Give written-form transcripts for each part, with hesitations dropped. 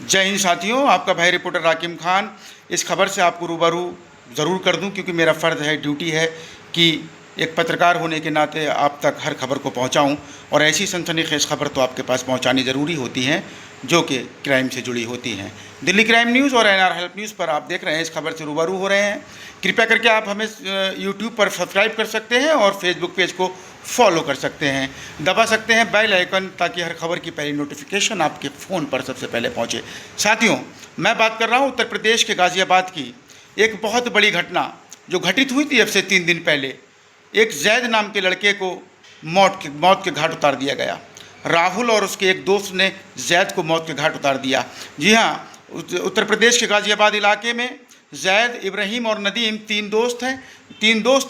जय हिंद साथियों, आपका भाई रिपोर्टर राकिम खान। इस खबर से आपको रूबरू ज़रूर कर दूं क्योंकि मेरा फ़र्ज़ है, ड्यूटी है कि एक पत्रकार होने के नाते आप तक हर खबर को पहुंचाऊं और ऐसी सनसनीखेज़ खबर तो आपके पास पहुंचानी ज़रूरी होती हैं जो कि क्राइम से जुड़ी होती हैं। दिल्ली क्राइम न्यूज़ और एनआर हेल्प न्यूज़ पर आप देख रहे हैं, इस खबर से रूबरू हो रहे हैं। कृपया करके आप हमें यूट्यूब पर सब्सक्राइब कर सकते हैं और फेसबुक पेज को फॉलो कर सकते हैं, दबा सकते हैं बेल आइकन, ताकि हर खबर की पहली नोटिफिकेशन आपके फ़ोन पर सबसे पहले पहुंचे। साथियों, मैं बात कर रहा हूं उत्तर प्रदेश के गाज़ियाबाद की एक बहुत बड़ी घटना जो घटित हुई थी अब से 3 दिन पहले। एक जैद नाम के लड़के को मौत के घाट उतार दिया गया। राहुल और उसके एक दोस्त ने जैद को मौत के घाट उतार दिया। जी हाँ, उत्तर प्रदेश के गाज़ियाबाद इलाके में जैद, इब्राहिम और नदीम तीन दोस्त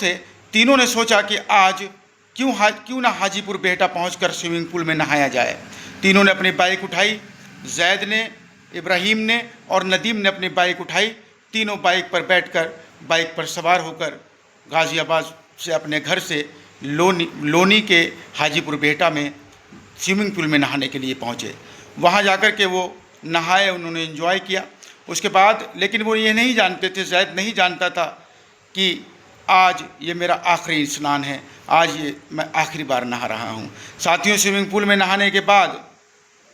थे। तीनों ने सोचा कि आज क्यों ना हाजीपुर बेहटा पहुंचकर स्विमिंग पूल में नहाया जाए। तीनों ने अपनी बाइक उठाई, जैद ने, इब्राहिम ने और नदीम ने अपनी बाइक उठाई। तीनों बाइक पर बैठकर, बाइक पर सवार होकर गाज़ियाबाद से अपने घर से लोनी के हाजीपुर बेहटा में स्विमिंग पूल में नहाने के लिए पहुँचे। वहाँ जाकर के वो नहाए, उन्होंने एंजॉय किया। उसके बाद लेकिन वो ये नहीं जानते थे, जैद नहीं जानता था कि आज ये मेरा आखिरी स्नान है, आज ये मैं आखिरी बार नहा रहा हूँ। साथियों, स्विमिंग पूल में नहाने के बाद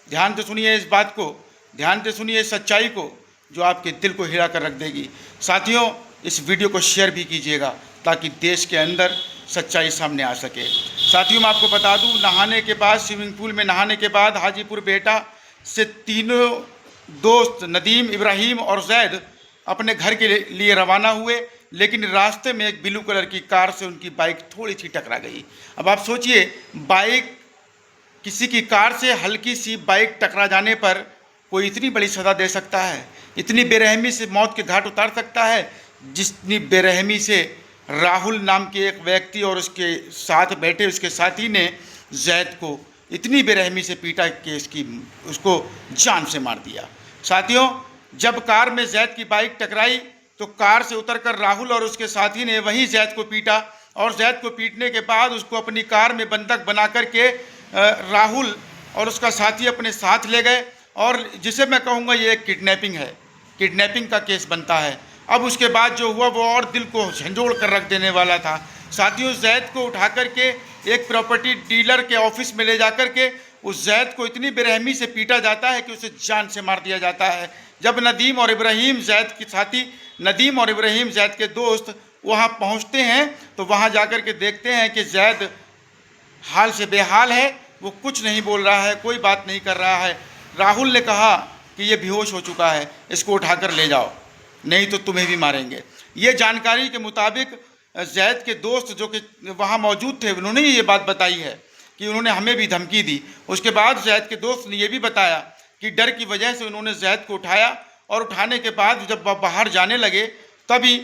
ध्यान से सुनिए इस बात को, ध्यान से सुनिए इस सच्चाई को जो आपके दिल को हिला कर रख देगी। साथियों, इस वीडियो को शेयर भी कीजिएगा ताकि देश के अंदर सच्चाई सामने आ सके। साथियों, मैं आपको बता दूं, नहाने के बाद, स्विमिंग पूल में नहाने के बाद हाजीपुर बेहटा से तीनों दोस्त नदीम, इब्राहिम और जैद अपने घर के लिए रवाना हुए। लेकिन रास्ते में एक ब्लू कलर की कार से उनकी बाइक थोड़ी सी टकरा गई। अब आप सोचिए, बाइक, किसी की कार से हल्की सी बाइक टकरा जाने पर कोई इतनी बड़ी सज़ा दे सकता है, इतनी बेरहमी से मौत के घाट उतार सकता है, जितनी बेरहमी से राहुल नाम के एक व्यक्ति और उसके साथ बैठे उसके साथी ने जैद को इतनी बेरहमी से पीटा कि उसको जान से मार दिया। साथियों, जब कार में जैद की बाइक टकराई तो कार से उतरकर राहुल और उसके साथी ने वहीं जैद को पीटा और जैद को पीटने के बाद उसको अपनी कार में बंधक बना करके राहुल और उसका साथी अपने साथ ले गए। और जिसे मैं कहूँगा ये एक किडनैपिंग है, किडनैपिंग का केस बनता है। अब उसके बाद जो हुआ वो और दिल को झंझोड़ कर रख देने वाला था। साथियों, जैद को उठा करके एक प्रॉपर्टी डीलर के ऑफिस में ले जा कर के उस जैद को इतनी बेरहमी से पीटा जाता है कि उसे जान से मार दिया जाता है। जब नदीम और इब्राहिम, जैद के साथी नदीम और इब्राहिम, जैद के दोस्त वहाँ पहुँचते हैं तो वहाँ जाकर के देखते हैं कि जैद हाल से बेहाल है, वो कुछ नहीं बोल रहा है, कोई बात नहीं कर रहा है। राहुल ने कहा कि ये बेहोश हो चुका है, इसको उठाकर ले जाओ, नहीं तो तुम्हें भी मारेंगे। ये जानकारी के मुताबिक जैद के दोस्त जो कि वहाँ मौजूद थे, उन्होंने ये बात बताई है कि उन्होंने हमें भी धमकी दी। उसके बाद जैद के दोस्त ने ये भी बताया कि डर की वजह से उन्होंने जैद को उठाया और उठाने के बाद जब वह बाहर जाने लगे तभी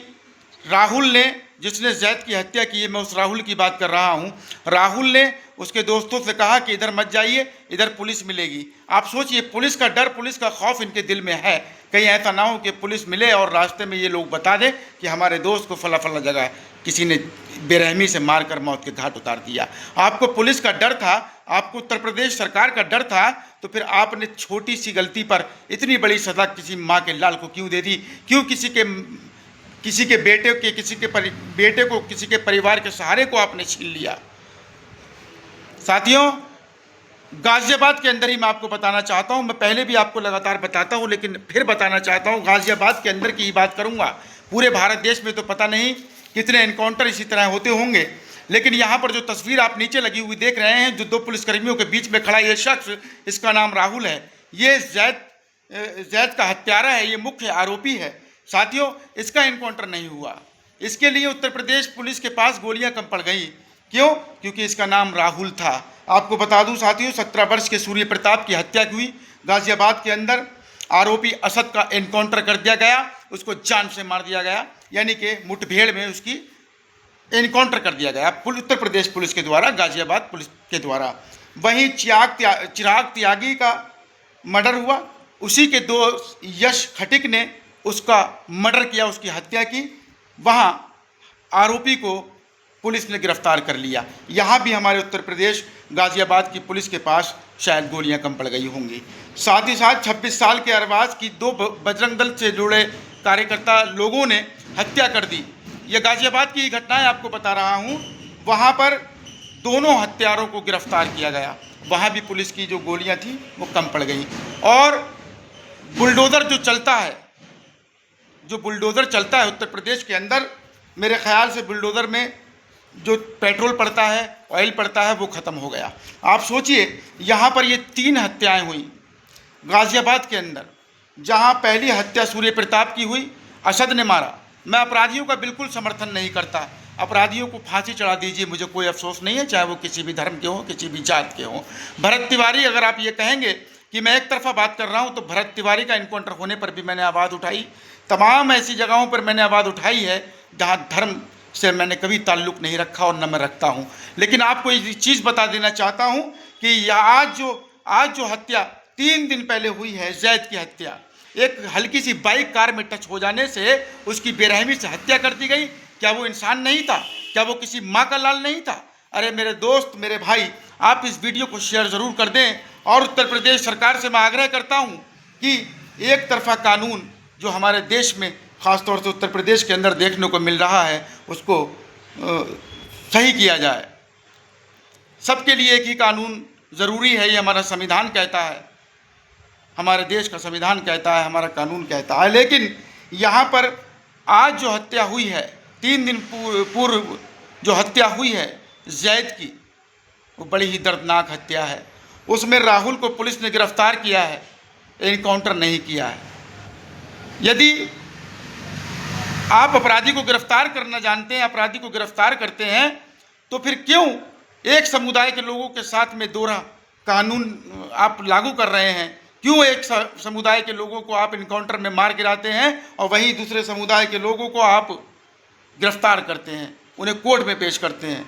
राहुल ने, जिसने जैद की हत्या की है, मैं उस राहुल की बात कर रहा हूँ, राहुल ने उसके दोस्तों से कहा कि इधर मत जाइए, इधर पुलिस मिलेगी। आप सोचिए, पुलिस का डर, पुलिस का खौफ इनके दिल में है। कहीं ऐसा ना हो कि पुलिस मिले और रास्ते में ये लोग बता दें कि हमारे दोस्त को फला फला जगह किसी ने बेरहमी से मारकर मौत के घाट उतार दिया। आपको पुलिस का डर था, आपको उत्तर प्रदेश सरकार का डर था, तो फिर आपने छोटी सी गलती पर इतनी बड़ी सज़ा किसी माँ के लाल को क्यों दे दी? क्यों किसी के बेटे को, किसी के परिवार के सहारे को आपने छीन लिया? साथियों, गाज़ियाबाद के अंदर ही मैं आपको बताना चाहता हूं, मैं पहले भी आपको लगातार बताता हूं लेकिन फिर बताना चाहता हूं, गाज़ियाबाद के अंदर की ही बात करूंगा। पूरे भारत देश में तो पता नहीं कितने एनकाउंटर इसी तरह होते होंगे, लेकिन यहाँ पर जो तस्वीर आप नीचे लगी हुई देख रहे हैं, जो दो पुलिसकर्मियों के बीच में खड़ा ये शख्स, इसका नाम राहुल है। ये जैद का हत्यारा है, ये मुख्य आरोपी है। साथियों, इसका एनकाउंटर नहीं हुआ, इसके लिए उत्तर प्रदेश पुलिस के पास गोलियां कम पड़ गई। क्यों? क्योंकि इसका नाम राहुल था। आपको बता दूं साथियों, 17 वर्ष के सूर्य प्रताप की हत्या हुई गाज़ियाबाद के अंदर। आरोपी असद का एनकाउंटर कर दिया गया, उसको जान से मार दिया गया, यानी कि मुठभेड़ में उसकी एनकाउंटर कर दिया गया उत्तर प्रदेश पुलिस के द्वारा, गाज़ियाबाद पुलिस के द्वारा। वहीं चिराग त्यागी का मर्डर हुआ, उसी के दोस्त यश खटिक ने उसका मर्डर किया, उसकी हत्या की। वहाँ आरोपी को पुलिस ने गिरफ्तार कर लिया। यहाँ भी हमारे उत्तर प्रदेश गाज़ियाबाद की पुलिस के पास शायद गोलियां कम पड़ गई होंगी। साथ ही साथ 26 साल के अरबाज की 2 बजरंग दल से जुड़े कार्यकर्ता लोगों ने हत्या कर दी। ये गाज़ियाबाद की घटनाएं आपको बता रहा हूँ। वहाँ पर दोनों हत्यारों को गिरफ्तार किया गया। वहाँ भी पुलिस की जो गोलियां थी वो कम पड़ गई। और बुलडोज़र जो चलता है उत्तर प्रदेश के अंदर, मेरे ख्याल से बुलडोज़र में जो पेट्रोल पड़ता है, ऑयल पड़ता है, वो ख़त्म हो गया। आप सोचिए, यहाँ पर ये 3 हत्याएं हुई गाज़ियाबाद के अंदर। जहाँ पहली हत्या सूर्य प्रताप की हुई, असद ने मारा। मैं अपराधियों का बिल्कुल समर्थन नहीं करता, अपराधियों को फांसी चढ़ा दीजिए, मुझे कोई अफसोस नहीं है, चाहे वो किसी भी धर्म के हों, किसी भी जात के हों। भरत तिवारी, अगर आप ये कहेंगे कि मैं एक तरफा बात कर रहा हूँ, तो भरत तिवारी का इनकाउंटर होने पर भी मैंने आवाज़ उठाई। तमाम ऐसी जगहों पर मैंने आवाज़ उठाई है जहाँ धर्म से मैंने कभी ताल्लुक़ नहीं रखा और न मैं रखता हूँ। लेकिन आपको ये चीज़ बता देना चाहता हूँ कि आज जो हत्या 3 दिन पहले हुई है, जैद की हत्या, एक हल्की सी बाइक कार में टच हो जाने से उसकी बेरहमी से हत्या कर दी गई। क्या वो इंसान नहीं था? क्या वो किसी माँ का लाल नहीं था? अरे मेरे दोस्त, मेरे भाई, आप इस वीडियो को शेयर ज़रूर कर दें। और उत्तर प्रदेश सरकार से मैं आग्रह करता हूँ कि एक तरफा कानून जो हमारे देश में ख़ासतौर से उत्तर प्रदेश के अंदर देखने को मिल रहा है, उसको सही किया जाए। सबके लिए एक ही कानून ज़रूरी है, ये हमारा संविधान कहता है, हमारे देश का संविधान कहता है, हमारा कानून कहता है। लेकिन यहाँ पर आज जो हत्या हुई है, 3 दिन पूर्व जो हत्या हुई है जैद की, वो बड़ी ही दर्दनाक हत्या है। उसमें राहुल को पुलिस ने गिरफ्तार किया है, एनकाउंटर नहीं किया है। यदि आप अपराधी को गिरफ्तार करना जानते हैं, अपराधी को गिरफ्तार करते हैं, तो फिर क्यों एक समुदाय के लोगों के साथ में दोहरा कानून आप लागू कर रहे हैं? क्यों एक समुदाय के लोगों को आप इनकाउंटर में मार गिराते हैं और वहीं दूसरे समुदाय के लोगों को आप गिरफ्तार करते हैं, उन्हें कोर्ट में पेश करते हैं?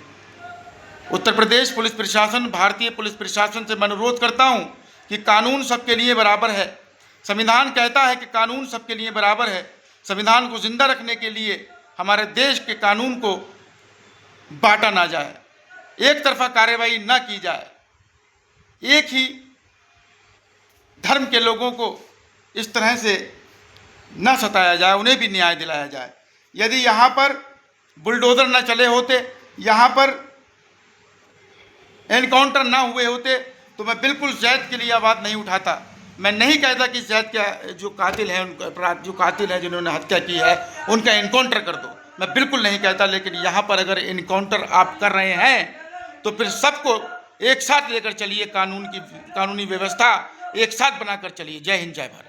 उत्तर प्रदेश पुलिस प्रशासन, भारतीय पुलिस प्रशासन से मैं अनुरोध करता हूं कि कानून सबके लिए बराबर है। संविधान कहता है कि कानून सबके लिए बराबर है। संविधान को जिंदा रखने के लिए हमारे देश के कानून को बांटा ना जाए, एक तरफा कार्रवाई ना की जाए, एक ही धर्म के लोगों को इस तरह से न सताया जाए, उन्हें भी न्याय दिलाया जाए। यदि यहाँ पर बुलडोज़र न चले होते, यहाँ पर एनकाउंटर ना हुए होते, तो मैं बिल्कुल जैद के लिए आवाज़ नहीं उठाता। मैं नहीं कहता कि जैद का जो कातिल है, जिन्होंने हत्या की है, उनका एनकाउंटर कर दो, मैं बिल्कुल नहीं कहता। लेकिन यहाँ पर अगर एनकाउंटर आप कर रहे हैं तो फिर सबको एक साथ लेकर चलिए, कानूनी व्यवस्था एक साथ बनाकर चलिए। जय हिंद, जय भारत।